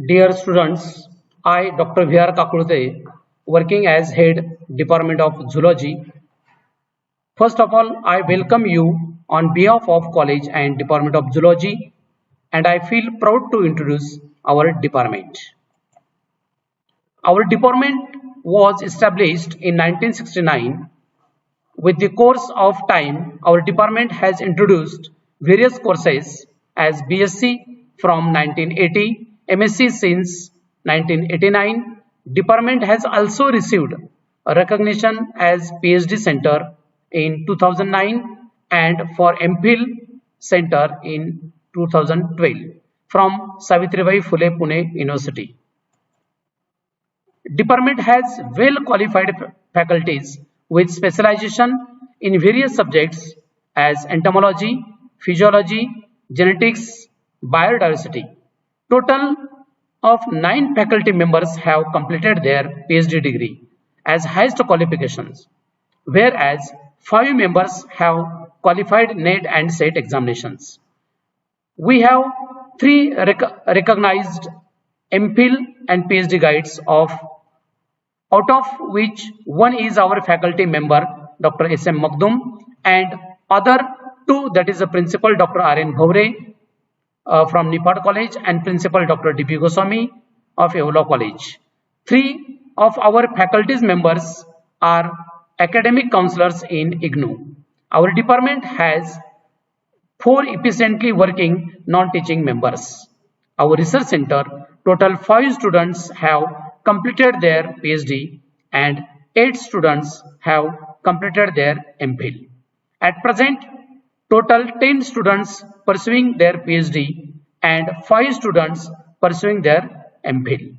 Dear students, I, Dr. V.R. Kakulute, working as Head Department of Zoology. First of all, I welcome you on behalf of College and Department of Zoology, and I feel proud to introduce our department. Our department was established in 1969. With the course of time, our department has introduced various courses as BSc from 1980, MSc since 1989. Department has also received a recognition as PhD Center in 2009 and for MPhil Center in 2012 from Savitribai Phule Pune University. Department has well qualified faculties with specialization in various subjects as entomology, physiology, genetics, biodiversity. Total of 9 faculty members have completed their PhD degree as highest qualifications, whereas 5 members have qualified NET and SET examinations. We have 3 recognized MPhil and PhD guides out of which one is our faculty member Dr. S.M. Magdum and other 2, that is the principal Dr. R.N. Bhaure from Nipad College and principal Dr. D.P. Goswami of Eola College. 3 of our faculties members are academic counselors in IGNOU. Our department has 4 efficiently working non-teaching members. Our research center, total 5 students have completed their PhD and 8 students have completed their MPhil. At present, total 10 students pursuing their PhD and 5 students pursuing their MPhil.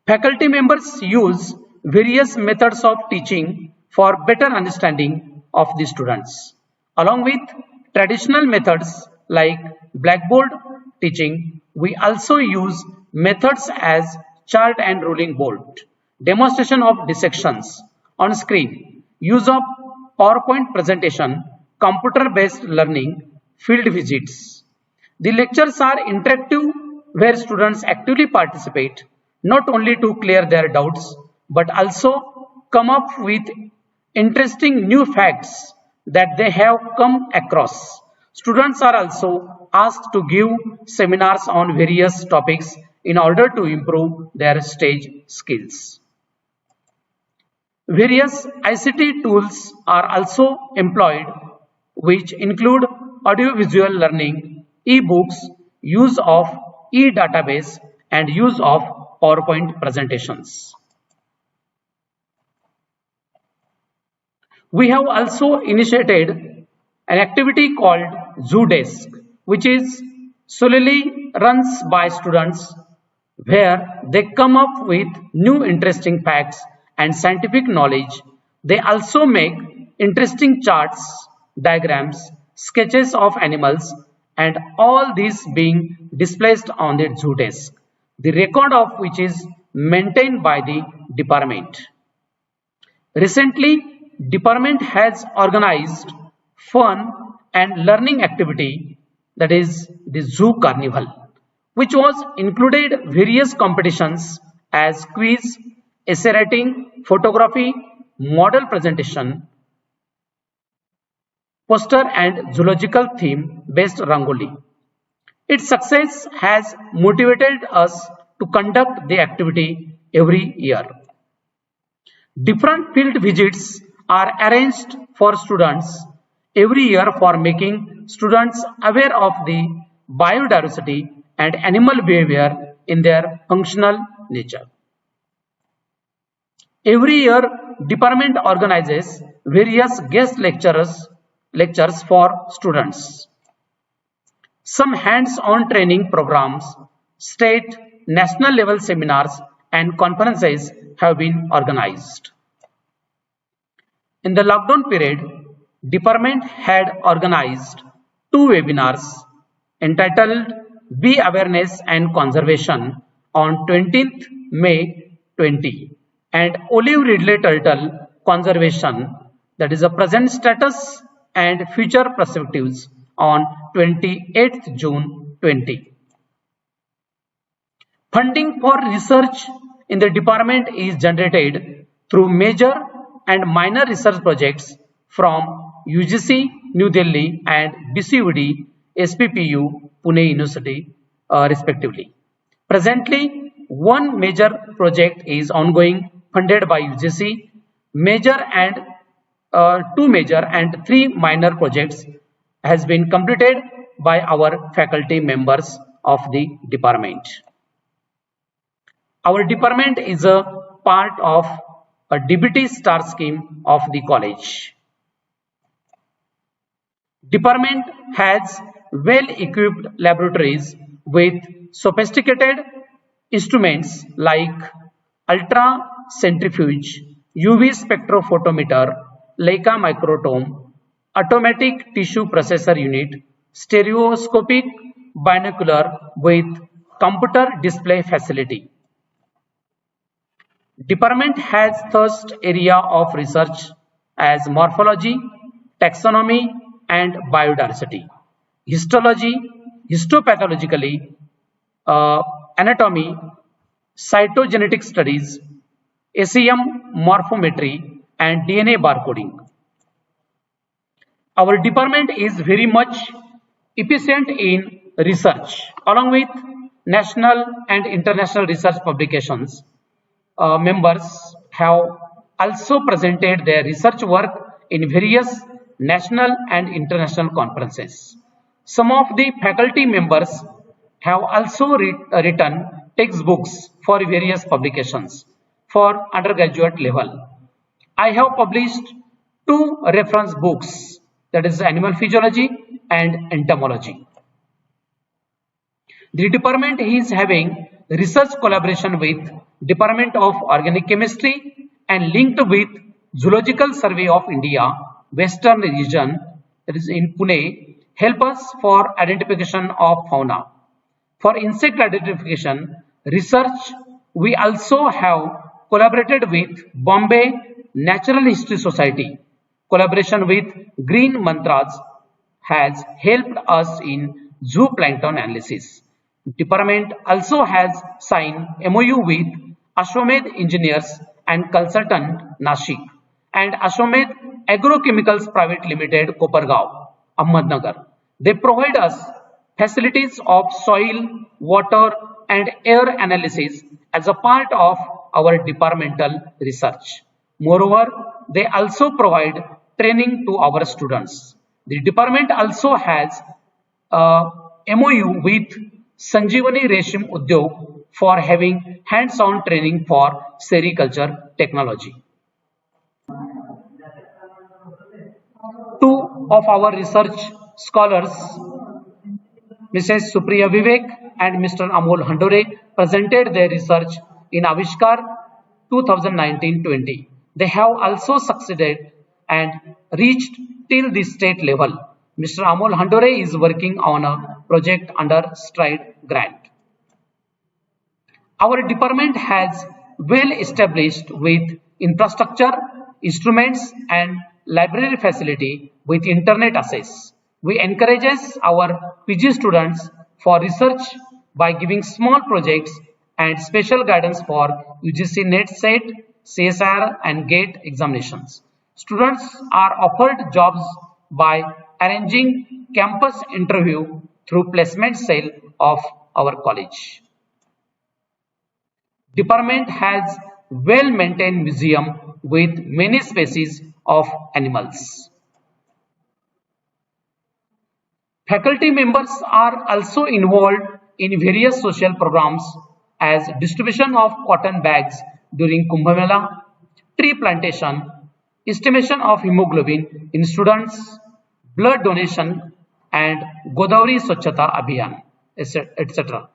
Faculty members use various methods of teaching for better understanding of the students. Along with traditional methods like blackboard teaching, we also use methods as chart and rolling board, demonstration of dissections on screen, use of PowerPoint presentation, computer-based learning, field visits. The lectures are interactive where students actively participate not only to clear their doubts but also come up with interesting new facts that they have come across. Students are also asked to give seminars on various topics in order to improve their stage skills. Various ICT tools are also employed, which include audiovisual learning, e-books, use of e-database, and use of PowerPoint presentations. We have also initiated an activity called Zoo Desk, which is solely runs by students where they come up with new interesting facts and scientific knowledge. They also make interesting charts, diagrams, sketches of animals, and all these being displayed on the Zoo Desk, the record of which is maintained by the department. Recently, department has organized fun and learning activity, that is the Zoo Carnival, which was included various competitions as quiz, essay writing, photography, model presentation, poster and zoological theme based Rangoli. Its success has motivated us to conduct the activity every year. Different field visits are arranged for students every year for making students aware of the biodiversity and animal behavior in their functional nature. Every year, department organizes various guest lectures for students. Some hands-on training programs, state, national level seminars and conferences have been organized. In the lockdown period, department had organized 2 webinars entitled Bee Awareness and Conservation on 20th May 20 and Olive Ridley Turtle Conservation, that is a present status and future perspectives on 28th June 20. Funding for research in the department is generated through major and minor research projects from UGC, New Delhi and BCUD, SPPU, Pune University, respectively. Presently, one major project is ongoing funded by UGC, two major and three minor projects has been completed by our faculty members of the department. Our department is a part of a DBT star scheme of the college. Department has well-equipped laboratories with sophisticated instruments like ultracentrifuge, UV spectrophotometer, Leica microtome, automatic tissue processor unit, stereoscopic binocular with computer display facility. Department has thrust area of research as morphology, taxonomy and biodiversity, histology, histopathologically, anatomy, cytogenetic studies, SEM morphometry and DNA barcoding. Our department is very much efficient in research along with national and international research publications. Members have also presented their research work in various national and international conferences. Some of the faculty members have also written textbooks for various publications for undergraduate level. I have published two reference books, that is Animal Physiology and Entomology. The department is having research collaboration with Department of Organic Chemistry and linked with Zoological Survey of India, Western region, that is in Pune, help us for identification of fauna. For insect identification research, we also have collaborated with Bombay Natural History Society. Collaboration with Green Mantras has helped us in zooplankton analysis. Department also has signed MOU with Ashwamed Engineers and Consultant Nashik and Ashwamed Agrochemicals Private Limited Kopargaon, Ahmednagar. They provide us facilities of soil, water and air analysis as a part of our departmental research. Moreover, they also provide training to our students. The department also has a MOU with Sanjeevani Resham Udyog for having hands-on training for sericulture technology. Two of our research scholars, Mrs. Supriya Vivek and Mr. Amol Handore, presented their research in Avishkar 2019-20. They have also succeeded and reached till the state level. Mr. Amol Handore is working on a project under STRIDE grant. Our department has well established with infrastructure, instruments and library facility with internet access. We encourage our PG students for research by giving small projects and special guidance for UGC NET set, CSIR and GATE examinations. Students are offered jobs by arranging campus interview through placement cell of our college. Department has well-maintained museum with many species of animals. Faculty members are also involved in various social programs as distribution of cotton bags during Kumbh Mela, tree plantation, estimation of hemoglobin in students, blood donation and Godavari Swachhata Abhiyan, etc.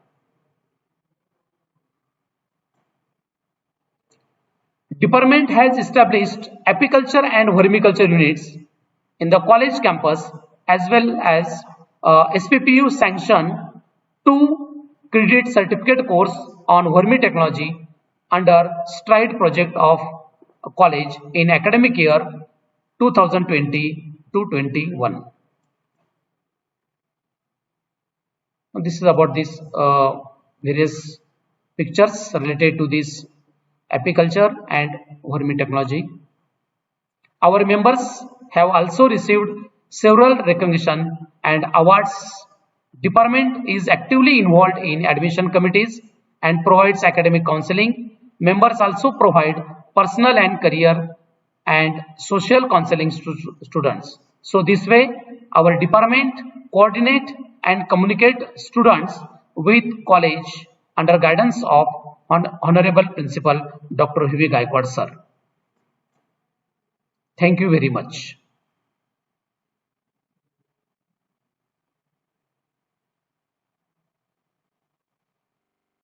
Department has established apiculture and vermiculture units in the college campus as well as SPPU sanctioned 2 credit certificate course on vermitechnology under STRIDE project of college in academic year 2020-21. This is about this various pictures related to this apiculture and worming technology. Our members have also received several recognition and awards. Department is actively involved in admission committees and provides academic counseling. Members also provide personal and career and social counseling to students. So this way, our department coordinate and communicate students with college under guidance of Honorable Principal Dr. Huvi Gaikwad sir. Thank you very much.